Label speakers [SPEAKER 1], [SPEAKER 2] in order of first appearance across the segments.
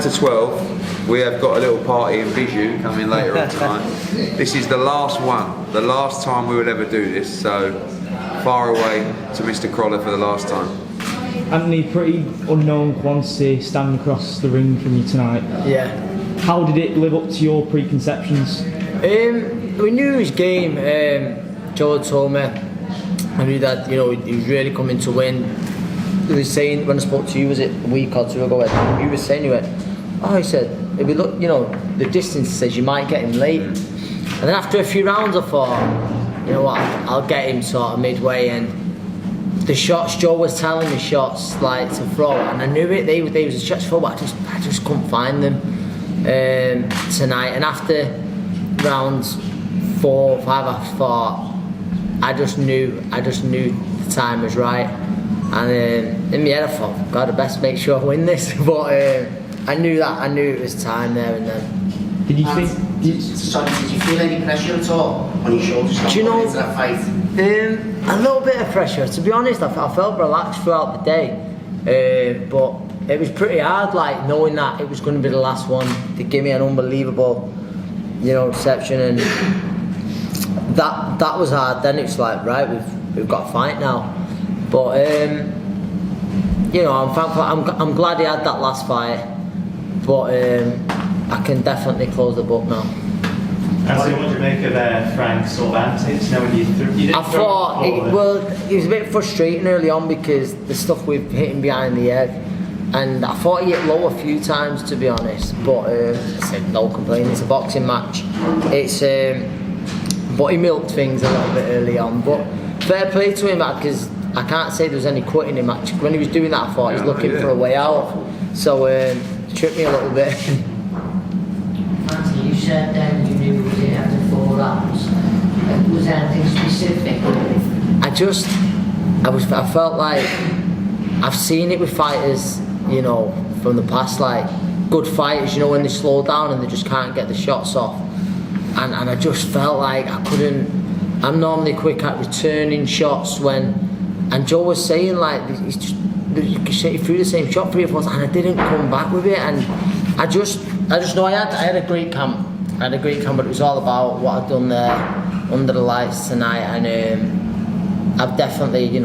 [SPEAKER 1] to 12, we have got a little party in Bijou coming later on tonight. This is the last one, the last time we will ever do this, so far away to Mr. Crolla for the last time.
[SPEAKER 2] Anthony, pretty unknown quantity standing across the ring from you tonight.
[SPEAKER 3] Yeah.
[SPEAKER 2] How did it live up to your preconceptions?
[SPEAKER 3] We knew his game. Joe told me. I knew that he was really coming to win. He was saying when I spoke to you, was it a week or two ago? He was saying, he said, if we look, the distance says you might get him late. And then after a few rounds, I thought, you know what, I'll get him sort of midway. And the shots, Joe was telling me shots like to throw, and I knew it. They was shots to throw, but I just couldn't find them tonight. And after rounds 4 or 5, I thought, I just knew the time was right. And in my head I thought, God, I best make sure I win this. But I knew it was time there and then.
[SPEAKER 2] Did you think?
[SPEAKER 4] Did you feel any pressure at all on your shoulders into that fight?
[SPEAKER 3] A little bit of pressure. To be honest, I felt relaxed throughout the day. But it was pretty hard, like knowing that it was going to be the last one. They gave me an unbelievable, reception, and that was hard. Then it's like, right, we've got a fight now. But I'm thankful. I'm glad he had that last fight. But I can definitely close the book now.
[SPEAKER 5] And so what do you make of Frank's sort of antics? When you didn't
[SPEAKER 3] I thought it was a bit frustrating early on because the stuff we've hit him behind the head, and I thought he hit low a few times, to be honest. But I said no complaining. It's a boxing match. It's but he milked things a little bit early on. But fair play to him, because I can't say there was any quitting him. Actually, when he was doing that, I thought he was looking for a way out. So it tripped me a little bit.
[SPEAKER 6] Anthony, you said you knew it after 4 rounds. Was there anything specific?
[SPEAKER 3] I felt like I've seen it with fighters, from the past, like good fighters, when they slow down and they just can't get the shots off. And I just felt like I couldn't. I'm normally quick at returning shots and Joe was saying like you threw the same shot 3 or 4 times and I didn't come back with it, and I just know I had a great camp. But it was all about what I've done there under the lights tonight, and I've definitely,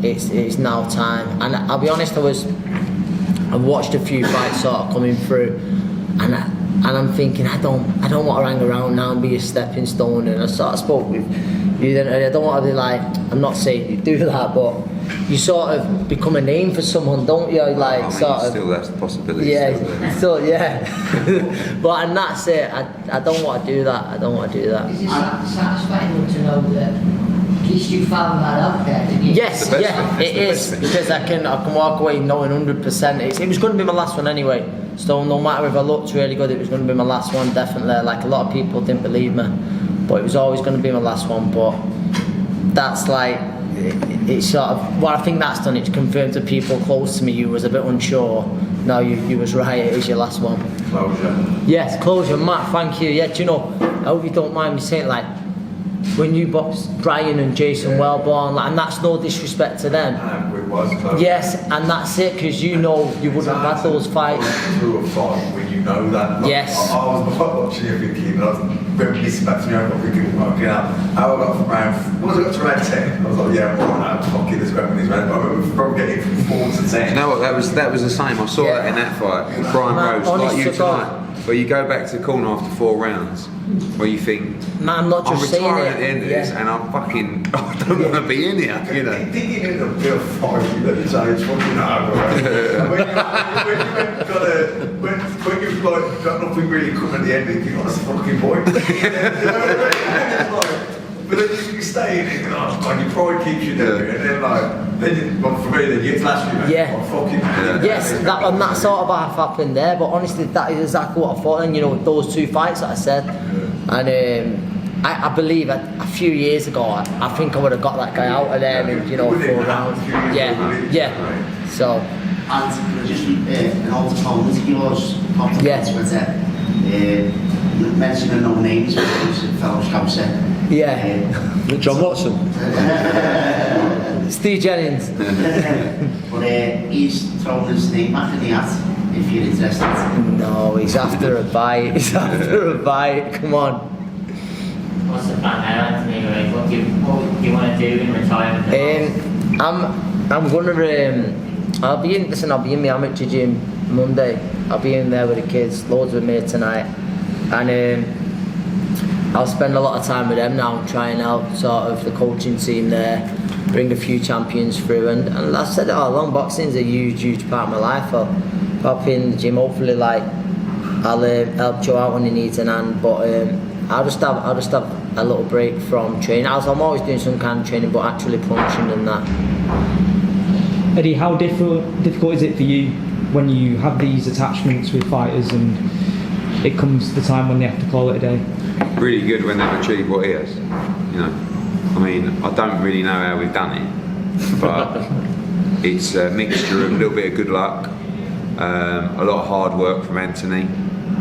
[SPEAKER 3] it's now time. And I'll be honest, I've watched a few fights sort of coming through, and I'm thinking I don't want to hang around now and be a stepping stone. And I sort of spoke with you then. I don't want to be like, I'm not saying you do that, but you sort of become a name for someone, don't you? Like
[SPEAKER 1] still that's the possibility.
[SPEAKER 3] Yeah, but and that's it. I don't want to do that.
[SPEAKER 6] Is it satisfying to know that at least you found that out there, didn't you?
[SPEAKER 3] Yes, it is, because I can walk away knowing 100%. It was going to be my last one anyway. So no matter if I looked really good, it was going to be my last one, definitely. Like a lot of people didn't believe me, but it was always going to be my last one. But that's like, it's sort of what I think that's done. It's confirmed to people close to me you was a bit unsure. No, you was right. It is your last one.
[SPEAKER 1] Closure.
[SPEAKER 3] Yes, closure, Matt. Thank you. Yeah, do you know? I hope you don't mind me saying, like, when you boxed Brian and Jason Wellborn, and that's no disrespect to them.
[SPEAKER 1] It was close.
[SPEAKER 3] Yes, and that's it, because you wouldn't have had those fights.
[SPEAKER 7] Through a fight when you know that.
[SPEAKER 3] Yes.
[SPEAKER 7] I was watching you thinking, I was listening back to me, I was thinking, fucking hell, how I got from round, what was it, got to round 10? I was like, yeah, well, no, fucking this weapon is round, but I remember from getting from 4 to 10.
[SPEAKER 1] You know what, that was the same. I saw that in that fight with Brian Rose, like you tonight. Where you go back to the corner after 4 rounds, where you think,
[SPEAKER 3] man, I'm not just saying it.
[SPEAKER 1] I'm retiring at the end of this, and I don't want to be in here,
[SPEAKER 7] Digging in a bit of fight, you say it's fucking hard, right? When you've like got nothing really coming at the end, you think, oh, that's the fucking point. But then you stay in it, and your pride keeps you there, and then for me, then you flash you,
[SPEAKER 3] yeah. Yes, that sort of half happened there, but honestly, that is exactly what I thought. And with those 2 fights that I said, and I believe a few years ago, I think I would have got that guy out of there in 4 rounds. Yeah. So.
[SPEAKER 4] And just an old opponent of yours popped up on Twitter, mentioning no names, but he was a fellow Scouser.
[SPEAKER 3] Yeah.
[SPEAKER 8] John Watson.
[SPEAKER 3] Steve Jennings.
[SPEAKER 4] But he's thrown his name back in the hat. if you're interested.
[SPEAKER 3] No, he's after a bite. He's after a bite. Come on.
[SPEAKER 8] What's the plan now, Anthony? Like, what do you want to do in retirement?
[SPEAKER 3] I'm gonna. I'll be in my amateur gym Monday. I'll be in there with the kids. Loads with me tonight, and I'll spend a lot of time with them now, trying out sort of the coaching team there, bring a few champions through, and I said it all along. Boxing's a huge part of my life. I'll pop in the gym. Hopefully, like I'll help Joe out when he needs an hand, but I'll just have a little break from training. I'm always doing some kind of training, but actually punching and that.
[SPEAKER 2] Eddie, how difficult is it for you when you have these attachments with fighters and it comes the time when they have to call it a day?
[SPEAKER 1] Really good when they've achieved what he has. You know, I mean, I don't really know how we've done it, but it's a mixture of a little bit of good luck, a lot of hard work from Anthony,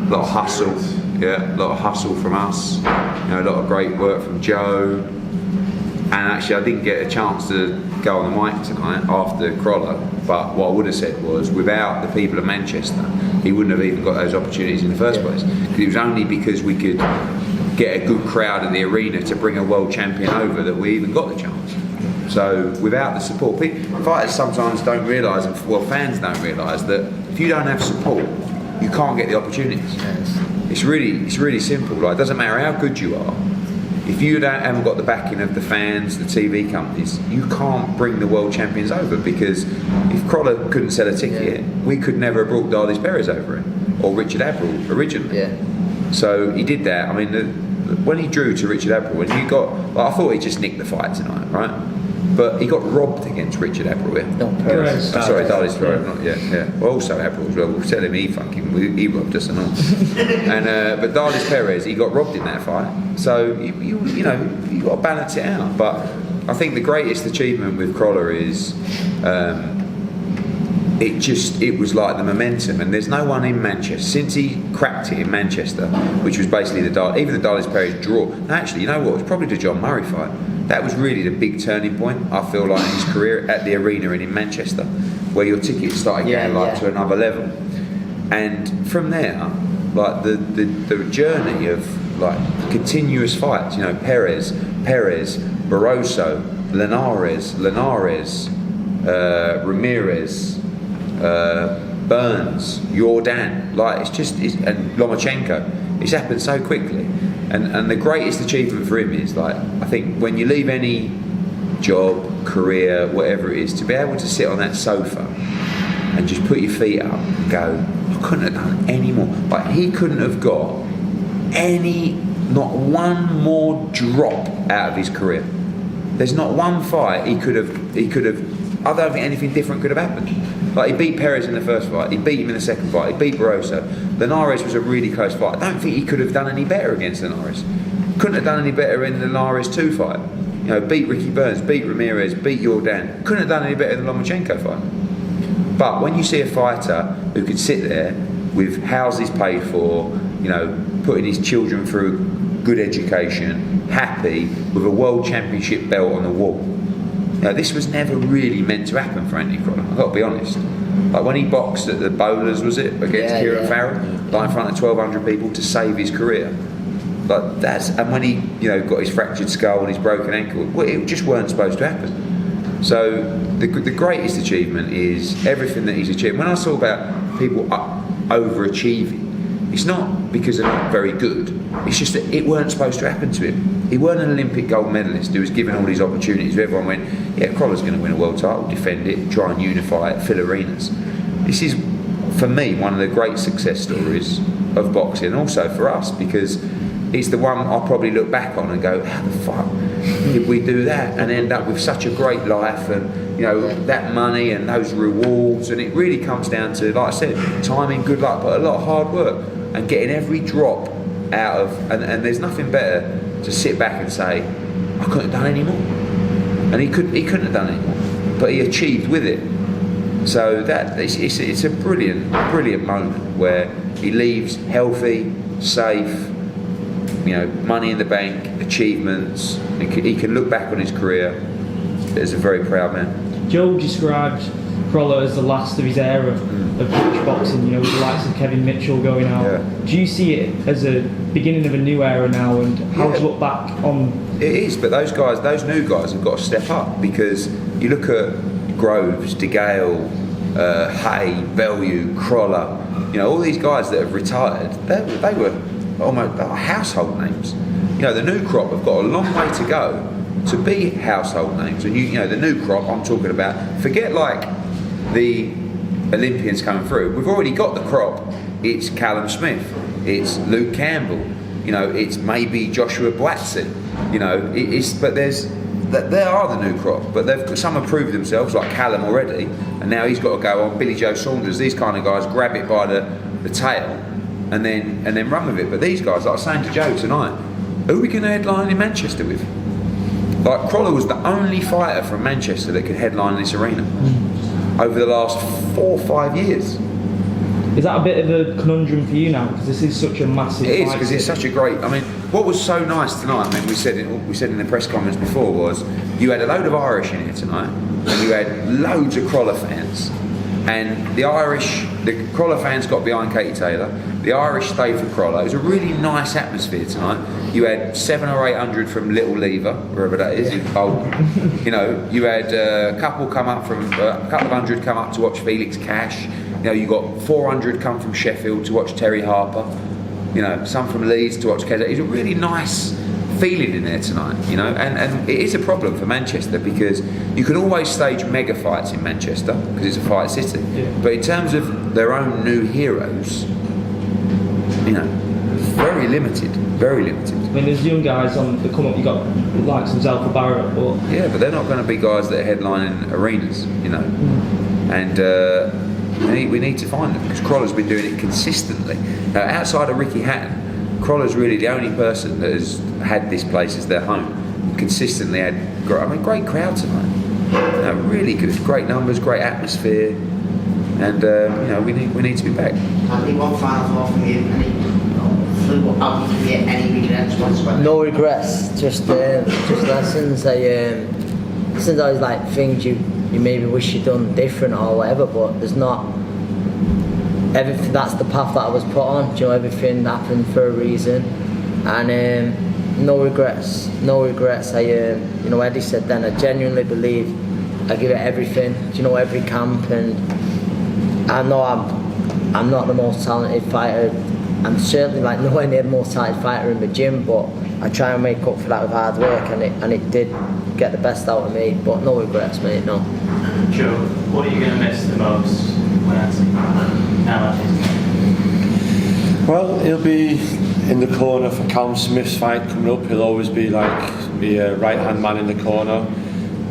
[SPEAKER 1] a lot of hustle, a lot of hustle from us, you know, a lot of great work from Joe. And actually, I didn't get a chance to go on the mic tonight after Crolla, but what I would have said was, without the people of Manchester, he wouldn't have even got those opportunities in the first place. It was only because we could get a good crowd in the arena to bring a world champion over that we even got the chance. So without the support, fighters sometimes don't realise, and well, fans don't realise that if you don't have support, you can't get the opportunities. It's really simple. Like, it doesn't matter how good you are. If you haven't got the backing of the fans, the TV companies, you can't bring the world champions over, because if Crolla couldn't sell a ticket, we could never have brought Darlis Perez over him, or Richard Abril originally. Yeah. So he did that. I mean, when he drew to Richard Abril, and you got, I thought he just nicked the fight tonight, right? But he got robbed against Richard Abril.
[SPEAKER 3] No, Perez.
[SPEAKER 1] Sorry, Darlis Perez. Yeah. Well, also Abril as well. We'll tell him he robbed us and all. And but Darlis Perez, he got robbed in that fight. So you know, you got to balance it out. But I think the greatest achievement with Crolla is it was like the momentum, and there's no one in Manchester since he cracked it in Manchester, which was basically even the Darlis Perez draw. Actually, you know what? It was probably the John Murray fight. That was really the big turning point, I feel like, in his career at the arena and in Manchester, where your tickets started getting to another level. And from there, like the journey of like continuous fights, you know, Perez, Barroso, Linares, Ramirez, Burns, Jordan, like and Lomachenko. It's happened so quickly. And the greatest achievement for him is, like, I think when you leave any job, career, whatever it is, to be able to sit on that sofa and just put your feet up and go, I couldn't have done any more. Like, he couldn't have got not one more drop out of his career. There's not one fight he could have, I don't think anything different could have happened. Like, he beat Perez in the first fight, he beat him in the second fight, he beat Barroso. Linares was a really close fight. I don't think he could have done any better against Linares. Couldn't have done any better in the Linares 2 fight. You know, beat Ricky Burns, beat Ramirez, beat Jordan. Couldn't have done any better than the Lomachenko fight. But when you see a fighter who could sit there with houses paid for, you know, putting his children through good education, happy, with a world championship belt on the wall. Now, this was never really meant to happen for Anthony Crolla, I've got to be honest. Like, when he boxed at the Bowlers, was it, against Kieran Farrell, like in front of 1,200 people to save his career. Like, and when he, you know, got his fractured skull and his broken ankle, well, it just weren't supposed to happen. So the greatest achievement is everything that he's achieved. When I talk about people overachieving, it's not because they're not very good. It's just that it weren't supposed to happen to him. He weren't an Olympic gold medalist who was given all these opportunities where everyone went, yeah, Crolla's going to win a world title, defend it, try and unify it, fill arenas. This is, for me, one of the great success stories of boxing, and also for us, because it's the one I'll probably look back on and go, how the fuck did we do that and end up with such a great life, and, you know, that money and those rewards. And it really comes down to, like I said, timing, good luck, but a lot of hard work and getting every drop out of, and there's nothing better to sit back and say, I couldn't have done any more. And he couldn't have done any more, but he achieved with it. So that it's a brilliant moment where he leaves healthy, safe, you know, money in the bank, achievements. He can look back on his career as a very proud man.
[SPEAKER 2] Joe described Crolla as the last of his era. of British boxing, you know, with the likes of Kevin Mitchell going out.
[SPEAKER 1] Yeah.
[SPEAKER 2] Do you see it as a beginning of a new era now, and how to look back on?
[SPEAKER 1] It is, but those new guys have got to step up, because you look at Groves, De Gale, Hay, Bellew, Crolla, you know, all these guys that have retired, they were almost household names. You know, the new crop have got a long way to go to be household names. And you know, the new crop I'm talking about, forget like the Olympians coming through. We've already got the crop. It's Callum Smith, it's Luke Campbell, you know, it's maybe Joshua Boatsen, you know, they are the new crop, but some have proved themselves, like Callum already, and now he's got to go on. Billy Joe Saunders, these kind of guys grab it by the tail and then run with it. But these guys, like I was saying to Joe tonight, who are we going to headline in Manchester with? Like, Crolla was the only fighter from Manchester that could headline this arena over the last 4 or 5 years.
[SPEAKER 2] Is that a bit of a conundrum for you now, because this is such a massive
[SPEAKER 1] It is,
[SPEAKER 2] fight
[SPEAKER 1] because it's such a great. I mean, what was so nice tonight, I mean, we said in the press conference before, was you had a load of Irish in here tonight, and you had loads of Crolla fans, and the Crolla fans got behind Katie Taylor. The Irish stayed for Crolla. It was a really nice atmosphere tonight. You had 700 or 800 from Little Lever, wherever that is, in Bolton. You know, you had a couple of hundred come up to watch Felix Cash. You know, you got 400 come from Sheffield to watch Terry Harper. You know, some from Leeds to watch Keza. It's a really nice feeling in there tonight, you know, and it is a problem for Manchester, because you can always stage mega fights in Manchester because it's a fight city.
[SPEAKER 2] Yeah.
[SPEAKER 1] But in terms of their own new heroes, you know, very limited, very limited.
[SPEAKER 2] I mean, there's young guys on the come up. You got the likes of Zelfa Barrett, but
[SPEAKER 1] yeah, but they're not going to be guys that are headlining arenas, you know. And we need to find them, because Crolla's been doing it consistently. Now, outside of Ricky Hatton, Crolla's really the only person that has had this place as their home. Consistently had, great crowd tonight. You know, really good, great numbers, great atmosphere, and you know, we need to be back.
[SPEAKER 4] Andy, one final thought from you. How did you get any regrets once?
[SPEAKER 3] No regrets, just lessons. Lessons are always like things you maybe wish you'd done different or whatever, but there's not. Everything, that's the path that I was put on. You know, everything happened for a reason, and no regrets. I, you know, Eddie said then, I genuinely believe I give it everything. You know, every camp, and I know I'm not the most talented fighter. I'm certainly like nowhere near the most talented fighter in the gym, but I try and make up for that with hard work, and it did get the best out of me. But no regrets, mate. No.
[SPEAKER 5] Joe, what are you going to miss the most when
[SPEAKER 9] Well, he'll be in the corner for Callum Smith's fight coming up. He'll always be like the right-hand man in the corner.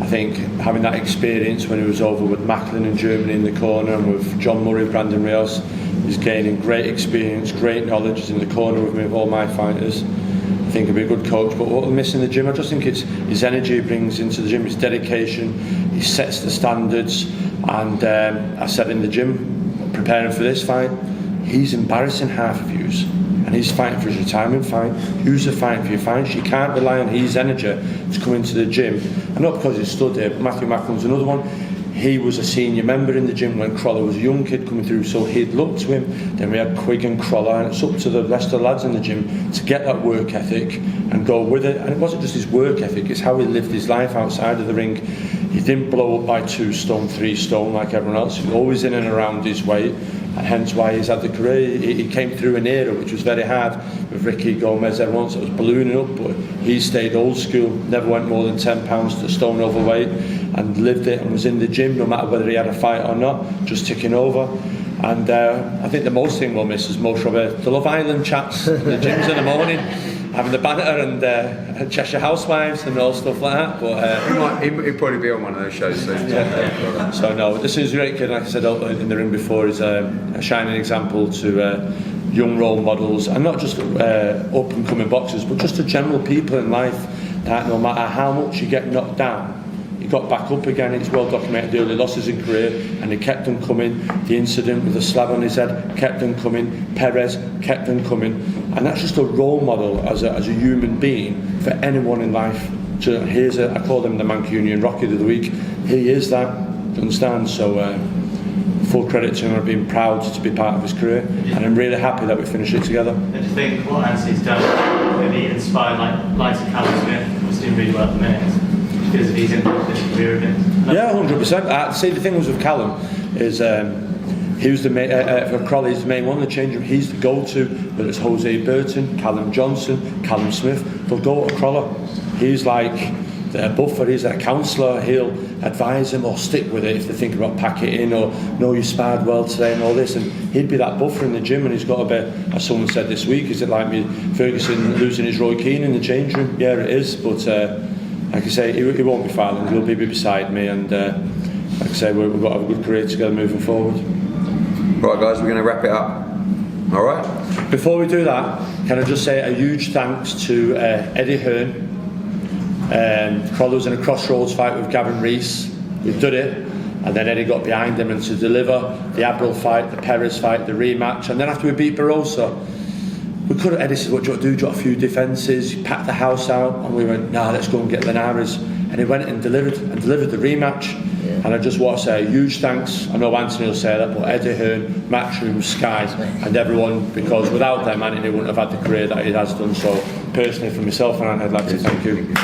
[SPEAKER 9] I think having that experience when he was over with Macklin in Germany in the corner, and with John Murray, Brandon Rios, he's gaining great experience, great knowledge. He's in the corner with me of all my fighters. I think he'll be a good coach. But what we'll miss in the gym, I just think it's his energy he brings into the gym, his dedication. He sets the standards, and I said in the gym, preparing for this fight, he's embarrassing half of yous, and he's fighting for his retirement fight. Yous are fighting for your fights. You can't rely on his energy to come into the gym, and not because he's stood there. But Matthew Macklin's another one. He was a senior member in the gym when Crolla was a young kid coming through, so he'd look to him. Then we had Quigg and Crolla, and it's up to the rest of the lads in the gym to get that work ethic and go with it. And it wasn't just his work ethic, it's how he lived his life outside of the ring. He didn't blow up by 2 stone, 3 stone like everyone else. He was always in and around his weight, and hence why he's had the career. He came through an era which was very hard with Ricky Gomez, everyone else that was ballooning up, but he stayed old school, never went more than 10 pounds to stone overweight, and lived it and was in the gym no matter whether he had a fight or not, just ticking over. And I think the most thing we'll miss is most probably the Love Island chats in the gyms in the morning, having the banter and Cheshire Housewives and all stuff like that. But
[SPEAKER 1] he'll probably be on one of those shows soon.
[SPEAKER 9] Yeah. So no, this is a great kid. Like I said in the ring before, he's a shining example to young role models, and not just up and coming boxers, but just to general people in life, that no matter how much you get knocked down, he got back up again. It's well documented, the early losses in career, and he kept on coming. The incident with the slab on his head kept on coming. Perez kept on coming, and that's just a role model as a human being for anyone in life. So I call him the Mancunian Rocket of the week. He is that, do you understand? So full credit to him. I've been proud to be part of his career, and I'm really happy that we finished it together.
[SPEAKER 5] And do you think what Anthony's done maybe inspired like Callum Smith, who's doing really well at the minute, because of his involved in his career a bit?
[SPEAKER 9] Yeah, 100%. I'd say the thing was with Callum is he was the main, for Crolla, he's the main one in the change room. He's the go-to, whether it's Jose Burton, Callum Johnson, Callum Smith, they'll go to Crolla. He's like their buffer, he's their counsellor. He'll advise them or stick with it if they think about pack it in or no, you sparred well today and all this. And he'd be that buffer in the gym, and he's got a bit, as someone said this week, is it like me, Ferguson losing his Roy Keane in the change room? Yeah, it is, but like I say, he won't be filing, he'll be beside me, and like I say, we've got to have a good career together moving forward.
[SPEAKER 1] Right, guys, we're going to wrap it up. All right.
[SPEAKER 9] Before we do that, can I just say a huge thanks to Eddie Hearn. Crolla was in a crossroads fight with Gavin Rees. We've done it, and then Eddie got behind him, and to deliver the Abril fight, the Perez fight, the rematch, and then after we beat Barroso, we could have. Eddie said, "What do you want to do? Do you want a few defences?" He packed the house out, and we went, "Nah, let's go and get Linares." And he went and delivered the rematch. Yeah. And I just want to say a huge thanks. I know Anthony will say that, but Eddie Hearn, Matchroom, Sky, and everyone, because without them, Anthony wouldn't have had the career that he has done. So personally, for myself and Anthony, I'd like to thank you.